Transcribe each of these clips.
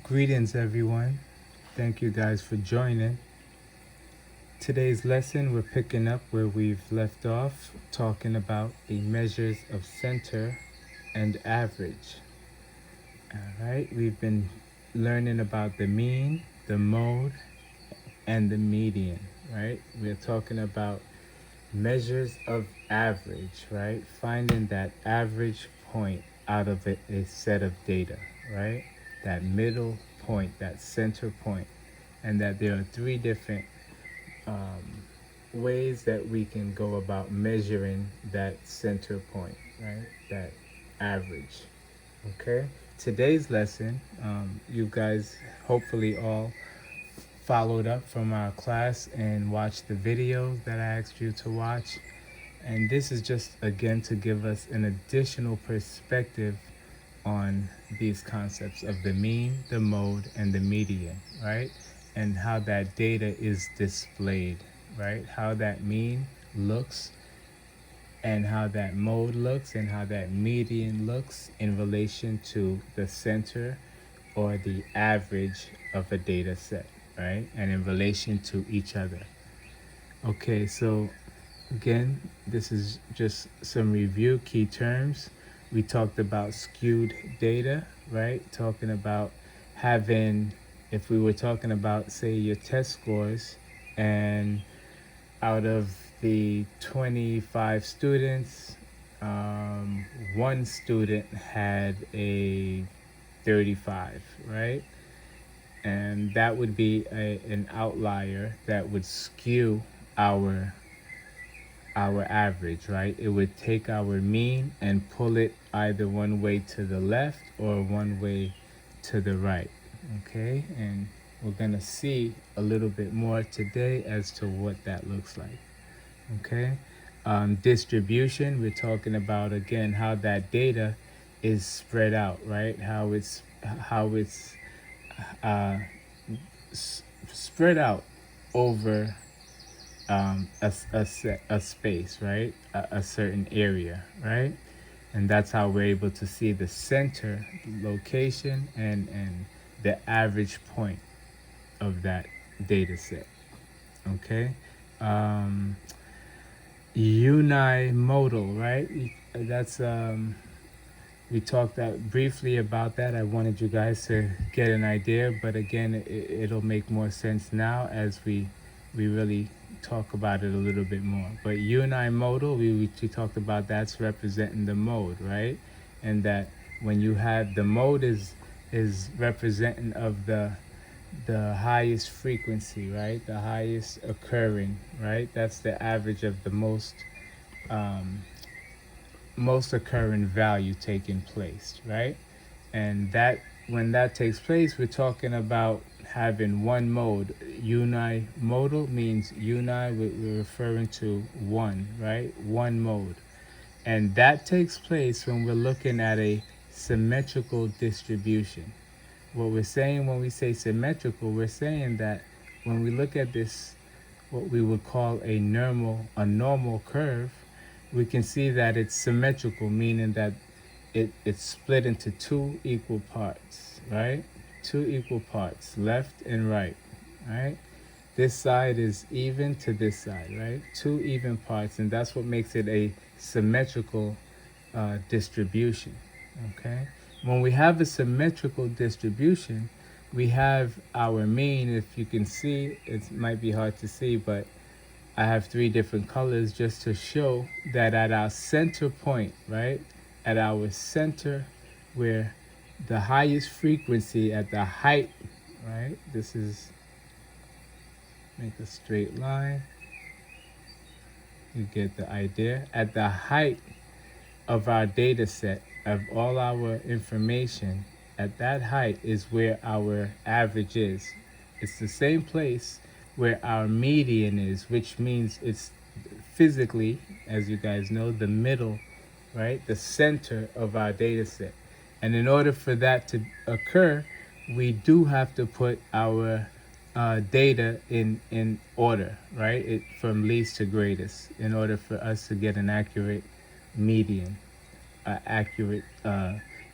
Greetings, everyone. Thank you guys for joining. Today's lesson, we're picking up where we've left off, talking about the measures of center and average. All right, we've been learning about the mean, the mode, and the median, right? We're talking about measures of average, right? Finding that average point out of a set of data, right? That middle point, that center point, and that there are three different ways that we can go about measuring that center point, right? That average. Okay. Today's lesson, you guys hopefully all followed up from our class and watched the videos that I asked you to watch. And this is just again to give us an additional perspective on these concepts of the mean, the mode, and the median, right? And how that data is displayed, right? How that mean looks and how that mode looks and how that median looks in relation to the center or the average of a data set, right? And in relation to each other. Okay, so again, this is just some review key terms. We talked about skewed data, right? Talking about having, if we were talking about, say, your test scores, and out of the 25 students, one student had a 35, right? And that would be an outlier that would skew our average, right? It would take our mean and pull it either one way to the left or one way to the right, okay? And we're gonna see a little bit more today as to what that looks like, okay? Distribution, we're talking about, again, how that data is spread out, right? How it's uh, spread out over a space, right? A certain area, right? And that's how we're able to see the center location and the average point of that data set, okay? Um, Unimodal, right? That's we talked out briefly about that. I wanted you guys to get an idea, but again, it'll make more sense now as we really talk about it a little bit more. But unimodal, we talked about that's representing the mode, right? And that when you have the mode is representing of the highest frequency, right? The highest occurring, right? That's the average of the um, most occurring value taking place, right? And that when that takes place, we're talking about having one mode. Unimodal means we're referring to one, right? One mode. And that takes place when we're looking at a symmetrical distribution. What we're saying when we say symmetrical, we're saying that when we look at this, what we would call a normal curve, we can see that it's symmetrical, meaning that it's split into two equal parts, right? Two equal parts, left and right, right? This side is even to this side, right? Two even parts, and that's what makes it a symmetrical distribution, okay? When we have a symmetrical distribution, we have our mean. If you can see, it might be hard to see, but I have three different colors just to show that at our center point, right? At our center, where the highest frequency at the height, right? This is, make a straight line. You get the idea. At the height of our data set, of all our information, at that height is where our average is. It's the same place where our median is, which means it's physically, as you guys know, the middle, right? The center of our data set. And in order for that to occur, we do have to put our data in order, right? From least to greatest, in order for us to get an accurate median, accurate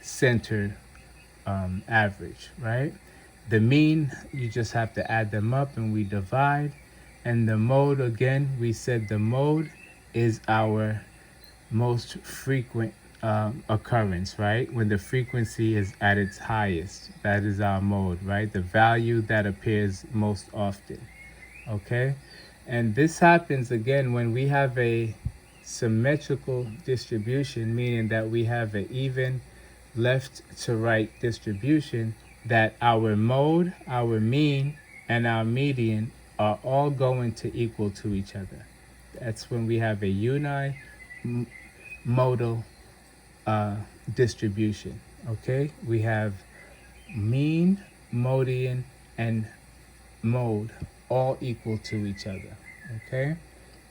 center average, right? The mean, you just have to add them up and we divide. And the mode, again, we said the mode is our most frequent occurrence, right? When the frequency is at its highest, that is our mode, right? The value that appears most often, okay? And this happens again when we have a symmetrical distribution, meaning that we have an even left to right distribution, that our mode, our mean, and our median are all going to equal to each other. That's when we have a unimodal distribution. Okay, we have mean, median, and mode all equal to each other. Okay,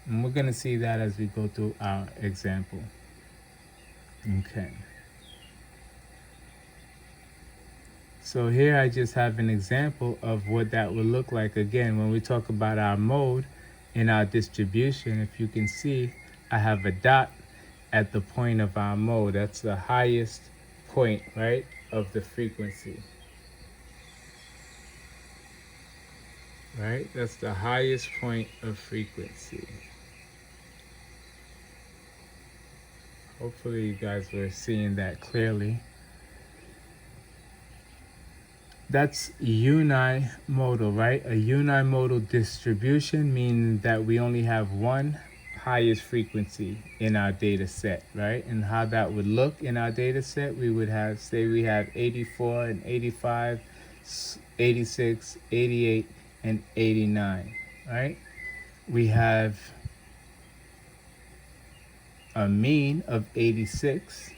and we're going to see that as we go through our example. Okay. So here I just have an example of what that would look like. Again, when we talk about our mode in our distribution, if you can see, I have a dot at the point of our mode. That's the highest point, right, of the frequency. Right? That's the highest point of frequency. Hopefully you guys were seeing that clearly. That's unimodal, right? A unimodal distribution meaning that we only have one highest frequency in our data set, right? And how that would look in our data set, we would have, say we have 84 and 85, 86, 88, and 89, right? We have a mean of 86.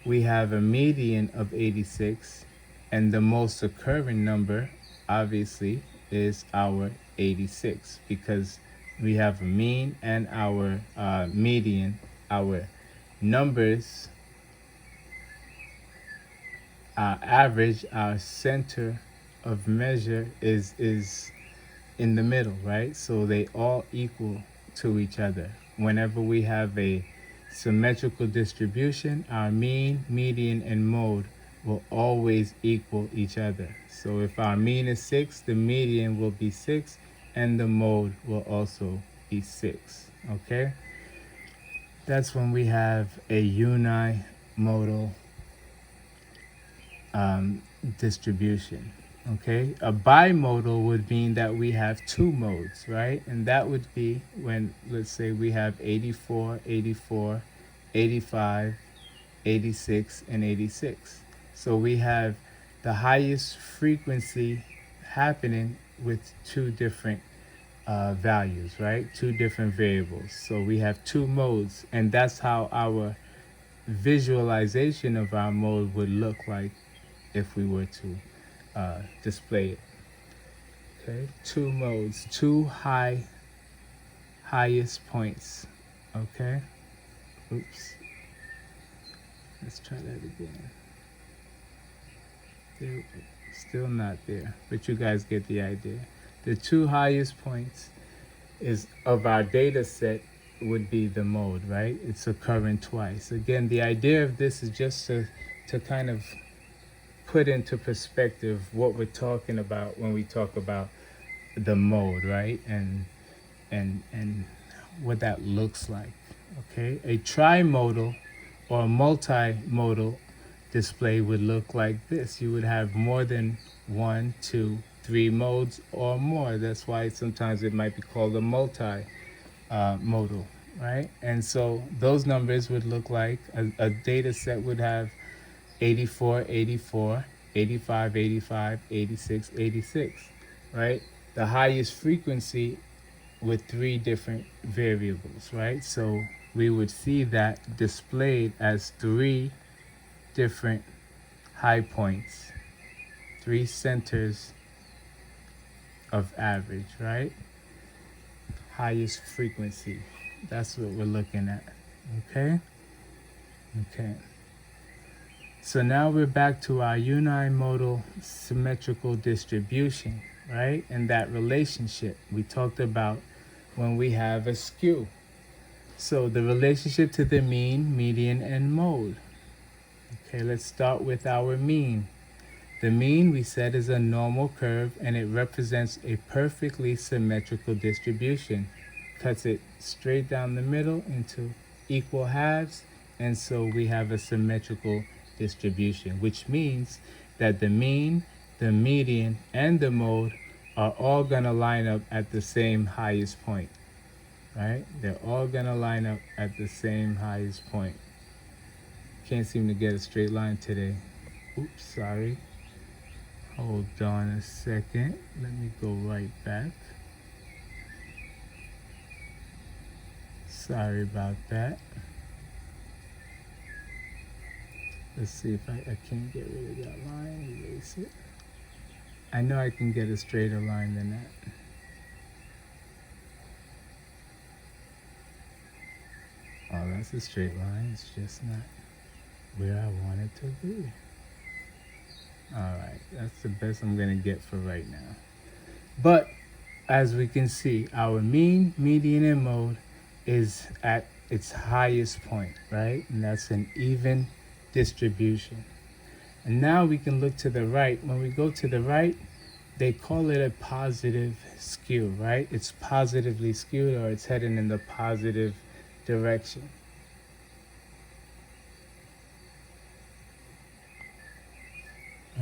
We have a median of 86. And the most occurring number, obviously, is our 86 because we have a mean and our median. Our numbers, our average, our center of measure is in the middle, right? So they all equal to each other. Whenever we have a symmetrical distribution, our mean, median, and mode will always equal each other. So if our mean is 6, the median will be 6, and the mode will also be 6, okay? That's when we have a unimodal distribution, okay? A bimodal would mean that we have two modes, right? And that would be when, let's say we have 84, 84, 85, 86, and 86. So we have the highest frequency happening with two different values, right? Two different variables. So we have two modes, and that's how our visualization of our mode would look like if we were to display it. Okay, two modes, two highest points. Okay, oops. Let's try that again. Still not there, but you guys get the idea. The two highest points is of our data set would be the mode, right? It's occurring twice. Again, the idea of this is just to kind of put into perspective what we're talking about when we talk about the mode, right? And what that looks like. Okay, a trimodal or a multimodal display would look like this. You would have more than 1, 2, 3 modes or more. That's why sometimes it might be called a multi-modal, right? And so those numbers would look like a data set would have 84, 84, 85, 85, 86, 86, right? The highest frequency with 3 different variables, right? So we would see that displayed as 3 different high points, 3 centers of average, right? Highest frequency. That's what we're looking at. Okay? Okay. So now we're back to our unimodal symmetrical distribution, right? And that relationship we talked about when we have a skew. So the relationship to the mean, median, and mode. Okay, let's start with our mean. The mean, we said, is a normal curve, and it represents a perfectly symmetrical distribution. Cuts it straight down the middle into equal halves, and so we have a symmetrical distribution, which means that the mean, the median, and the mode are all going to line up at the same highest point, right? They're all going to line up at the same highest point. Can't seem to get a straight line today. Oops, sorry. Hold on a second. Let me go right back. Sorry about that. Let's see if I can't get rid of that line. Erase it. I know I can get a straighter line than that. Oh, that's a straight line. It's just not where I want it to be. Alright, that's the best I'm going to get for right now. But, as we can see, our mean, median, and mode is at its highest point, right? And that's an even distribution. And now we can look to the right. When we go to the right, they call it a positive skew, right? It's positively skewed, or it's heading in the positive direction.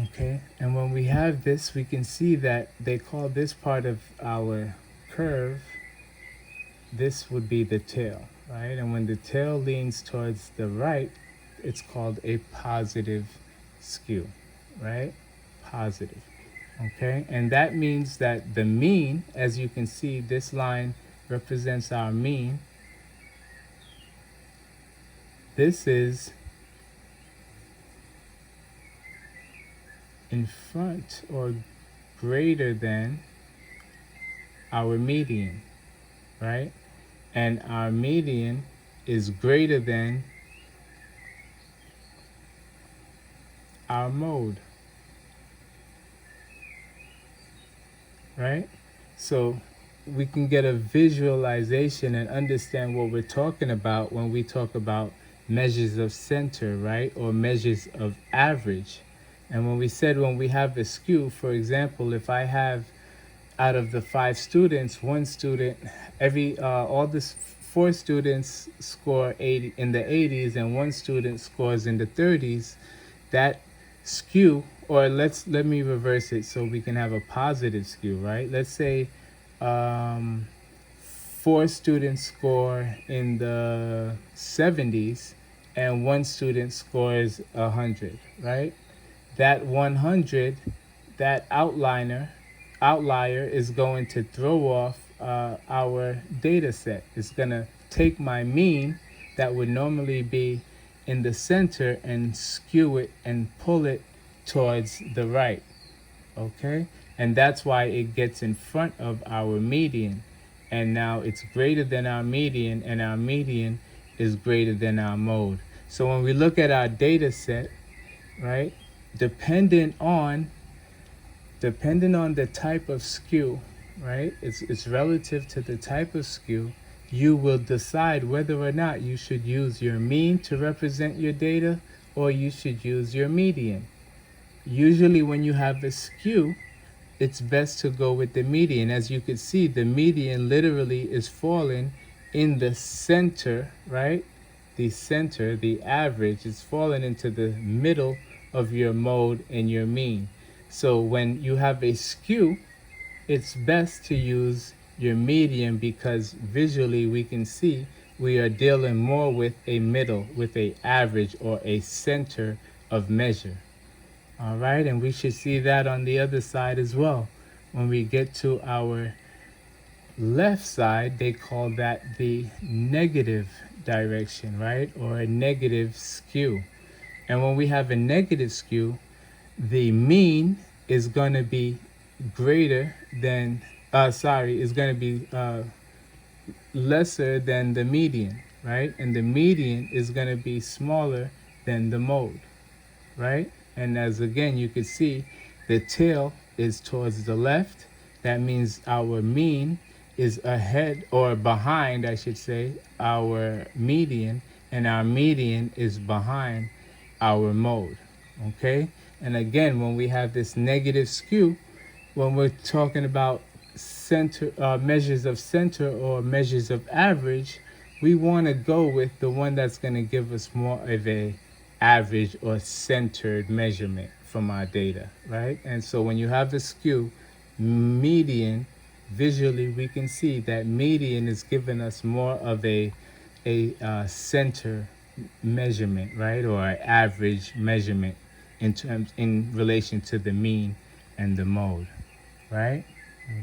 Okay, and when we have this, we can see that they call this part of our curve, this would be the tail, right? And when the tail leans towards the right, it's called a positive skew, right? Positive, okay? And that means that the mean, as you can see, this line represents our mean. This is in front or greater than our median, right? And our median is greater than our mode, right? So we can get a visualization and understand what we're talking about when we talk about measures of center, right? Or measures of average. And when we said when we have a skew, for example, if I have out of the 5 students, one student, all the 4 students score 80 in the 80s, and one student scores in the 30s, that skew, or let me reverse it so we can have a positive skew, right? Let's say 4 students score in the 70s, and one student scores 100, right? That 100, that outlier is going to throw off our data set. It's going to take my mean that would normally be in the center and skew it and pull it towards the right, okay? And that's why it gets in front of our median. And now it's greater than our median, and our median is greater than our mode. So when we look at our data set, right, dependent on the type of skew, right? It's relative to the type of skew. You will decide whether or not you should use your mean to represent your data, or you should use your median. Usually when you have a skew, it's best to go with the median. As you can see, the median literally is falling in the center, right? The center, the average, is falling into the middle of your mode and your mean. So when you have a skew, it's best to use your median, because visually we can see we are dealing more with a middle, with a average or a center of measure. All right, and we should see that on the other side as well. When we get to our left side, they call that the negative direction, right? Or a negative skew. And when we have a negative skew, the mean is going to be greater than, is going to be lesser than the median, right? And the median is going to be smaller than the mode, right? And as again, you can see the tail is towards the left. That means our mean is ahead, or behind, I should say, our median, and our median is behind our mode, okay? And again, when we have this negative skew, when we're talking about center measures of center or measures of average, we want to go with the one that's going to give us more of a average or centered measurement from our data, right? And so when you have a skew, median, visually we can see that median is giving us more of a center measurement, right, or an average measurement in relation to the mean and the mode, right?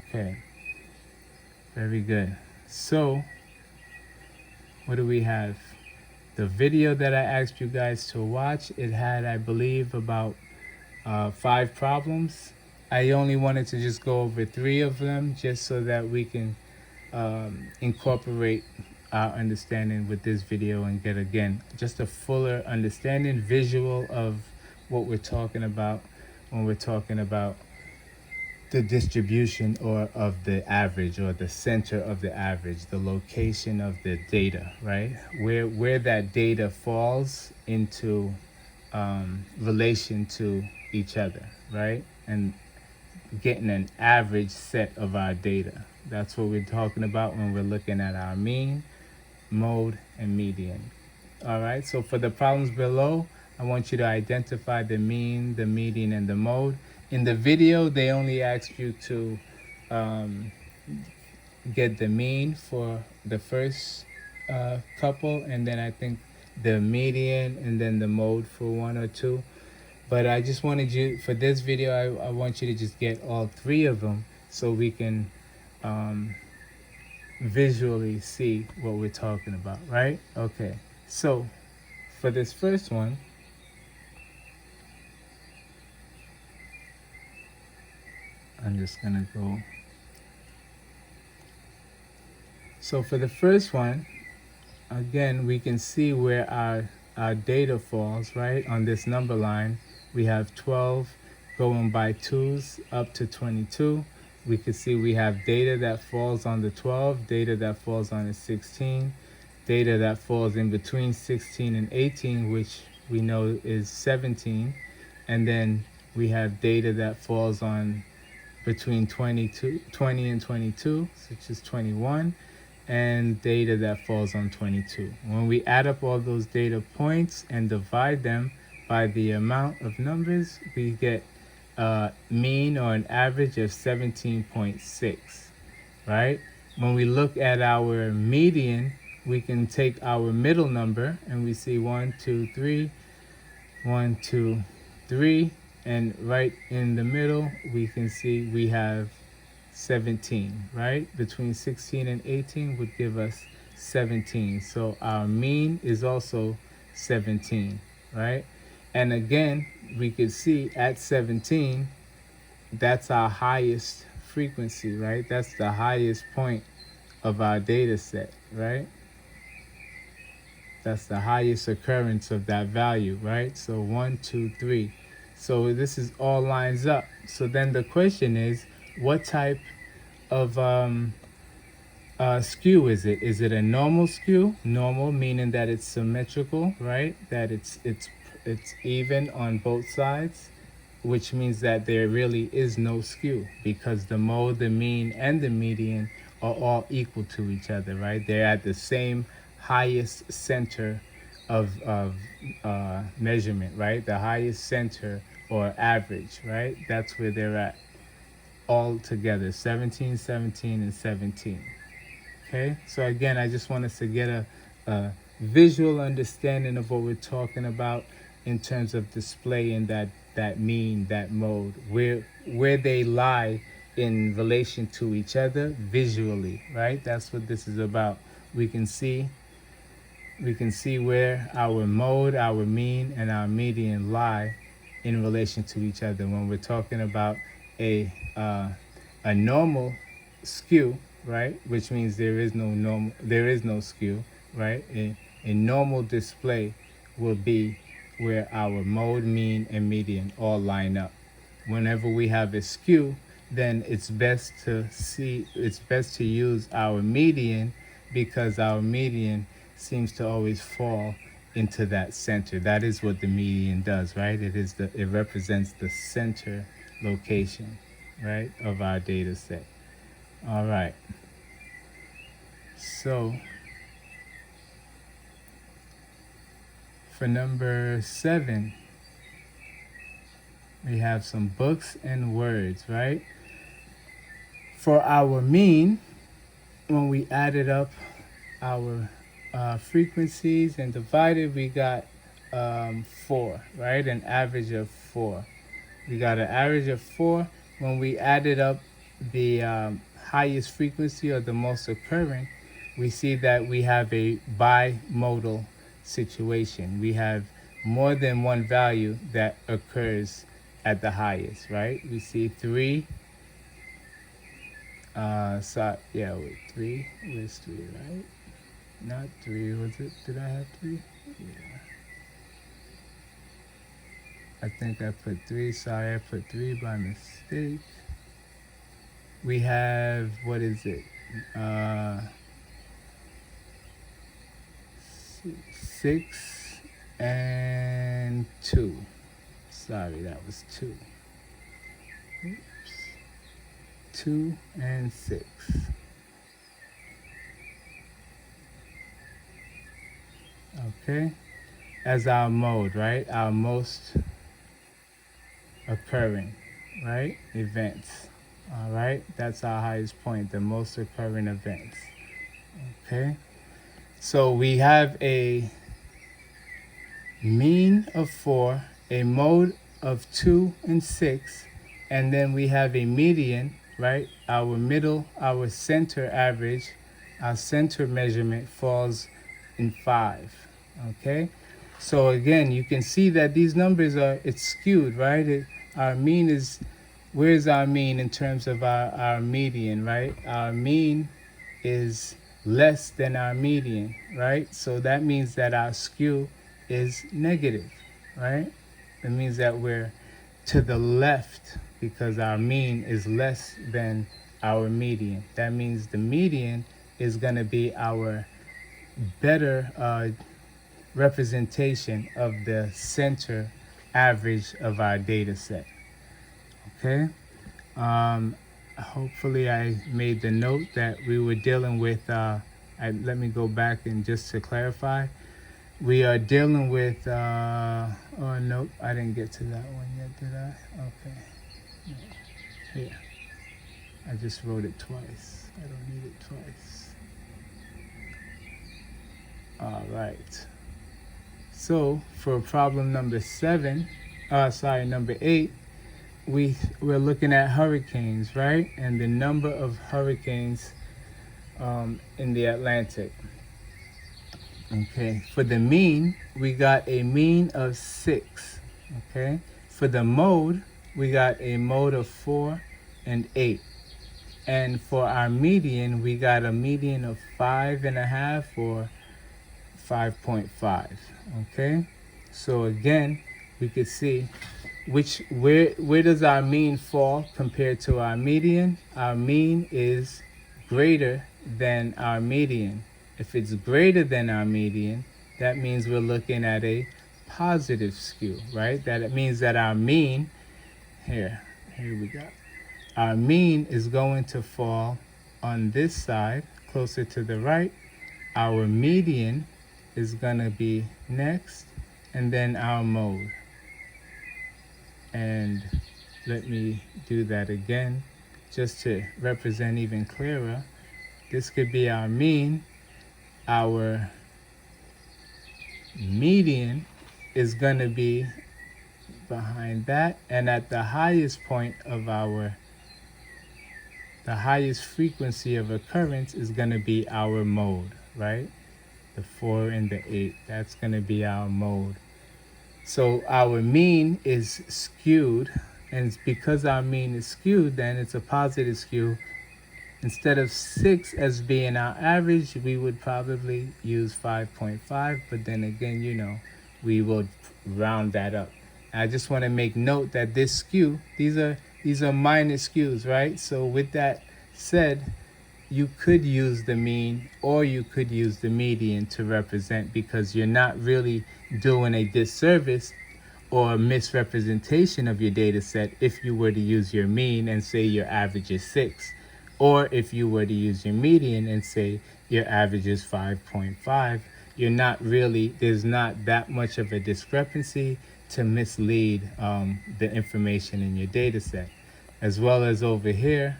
Okay, very good. So what do we have? The video that I asked you guys to watch, it had, I believe, about 5 problems. I only wanted to just go over 3 of them just so that we can incorporate our understanding with this video and get, again, just a fuller understanding, visual of what we're talking about when we're talking about the distribution or of the average, or the center of the average, the location of the data, right? Where that data falls into relation to each other, right? And getting an average set of our data. That's what we're talking about when we're looking at our mean, mode, and median. All right, so for the problems below, I want you to identify the mean, the median, and the mode. In the video, they only ask you to get the mean for the first couple, and then I think the median, and then the mode for 1 or 2. But I just wanted you, for this video, I want you to just get all 3 of them so we can visually see what we're talking about, right? Okay, so for this first one, I'm just gonna go. So for the first one, again, we can see where our data falls, right? On this number line, we have 12 going by 2s up to 22. We can see we have data that falls on the 12, data that falls on the 16, data that falls in between 16 and 18, which we know is 17. And then we have data that falls on between 20 and 22, which is 21, and data that falls on 22. When we add up all those data points and divide them by the amount of numbers, we get a mean or an average of 17.6, right? When we look at our median, we can take our middle number and we see 1, 2, 3, 1, 2, 3, and right in the middle, we can see we have 17, right? Between 16 and 18 would give us 17. So our mean is also 17, right? And again, we could see at 17, that's our highest frequency, right? That's the highest point of our data set, right? That's the highest occurrence of that value, right? So 1, 2, 3. So this is all lines up. So then the question is, what type of skew is it? Is it a normal skew? Normal meaning that it's symmetrical, right? That it's even on both sides, which means that there really is no skew because the mode, the mean, and the median are all equal to each other, right? They're at the same highest center of measurement, right? The highest center or average, right? That's where they're at all together, 17, 17, and 17. Okay, so again, I just want us to get a visual understanding of what we're talking about in terms of displaying that mean, that mode, where they lie in relation to each other visually, right? That's what this is about. We can see where our mode, our mean, and our median lie in relation to each other. When we're talking about a normal skew, right, which means there is no skew, right? A normal display will be where our mode, mean, and median all line up. Whenever we have a skew, then it's best to use our median, because our median seems to always fall into that center. That is what the median does, right? It represents the center location, right, of our data set. All right. So for number 7, we have some books and words, right? For our mean, when we added up our frequencies and divided, we got 4, right? An average of 4. We got an average of 4. When we added up the highest frequency or the most occurring, we see that we have a bimodal situation. We have more than one value that occurs at the highest, right? We see 3. Wait, 3. Where's 3, right? Not 3, was it? Did I have 3? Yeah. I think I put 3. Sorry, I put 3 by mistake. We have, what is it? 6 and 2. Sorry, that was 2. Oops. 2 and 6. Okay, as our mode, right? Our most occurring, right? Events. All right, that's our highest point, the most occurring events. Okay, so we have a mean of 4, a mode of 2 and 6, and then we have a median, right? Our middle, our center average, our center measurement falls in 5. Okay, so again, you can see that these numbers it's skewed, right? Our mean is, where's our mean in terms of our median, right? Our mean is less than our median, right? So that means that our skew is negative, right? That means that we're to the left because our mean is less than our median. That means the median is going to be our better representation of the center average of our data set. Okay, hopefully I made the note that we were dealing with, let me go back and just to clarify, we are dealing with, oh nope, I didn't get to that one yet, did I? Okay, no. Here, I just wrote it twice, I don't need it twice. All right. So for problem number 8, we're looking at hurricanes, right? And the number of hurricanes in the Atlantic. Okay, for the mean, we got a mean of 6. Okay, for the mode, we got a mode of 4 and 8. And for our median, we got a median of 5.5 or 5.5. Okay, so again, we could see where does our mean fall compared to our median. Our mean is greater than our median. If it's greater than our median, that means we're looking at a positive skew, right? That it means that our mean, here we go, our mean is going to fall on this side closer to the right. Our median is going to be next, and then our mode. And let me do that again just to represent even clearer. This could be our mean. Our median is going to be behind that, and at the highest point of the highest frequency of occurrence is going to be our mode, right? The 4 and the 8, that's going to be our mode. So our mean is skewed, and because our mean is skewed, then it's a positive skew. Instead of 6 as being our average, we would probably use 5.5, but then again, we will round that up. I just want to make note that this skew, these are minor skews, right? So with that said, you could use the mean or you could use the median to represent, because you're not really doing a disservice or a misrepresentation of your data set if you were to use your mean and say your average is 6, or if you were to use your median and say your average is 5.5. You're not really, there's not that much of a discrepancy to mislead the information in your data set. As well as over here,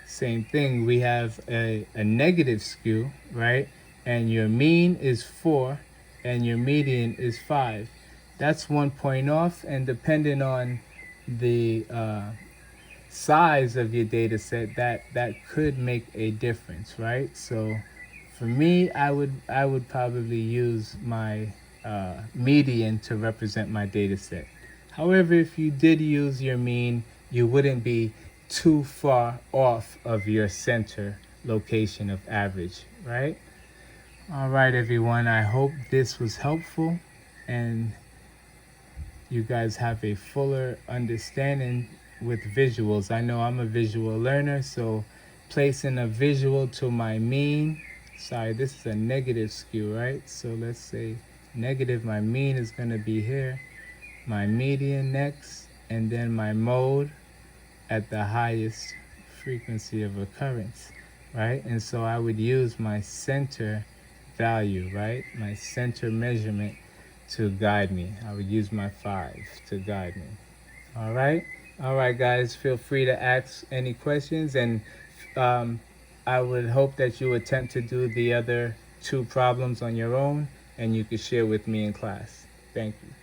same thing, we have a negative skew, right? And your mean is 4 and your median is 5. That's 1 point off, and depending on the size of your data set, that could make a difference, right? So for me, I would probably use my median to represent my data set. However, if you did use your mean, you wouldn't be too far off of your center location of average, right? All right, everyone, I hope this was helpful and you guys have a fuller understanding with visuals. I know I'm a visual learner, so placing a visual to my mean, sorry, this is a negative skew, right? So let's say negative, my mean is going to be here, my median next, and then my mode at the highest frequency of occurrence, right? And so I would use my center value, right? My center measurement to guide me. I would use my 5 to guide me. All right? All right, guys, feel free to ask any questions, and I would hope that you attempt to do the other 2 problems on your own, and you could share with me in class. Thank you.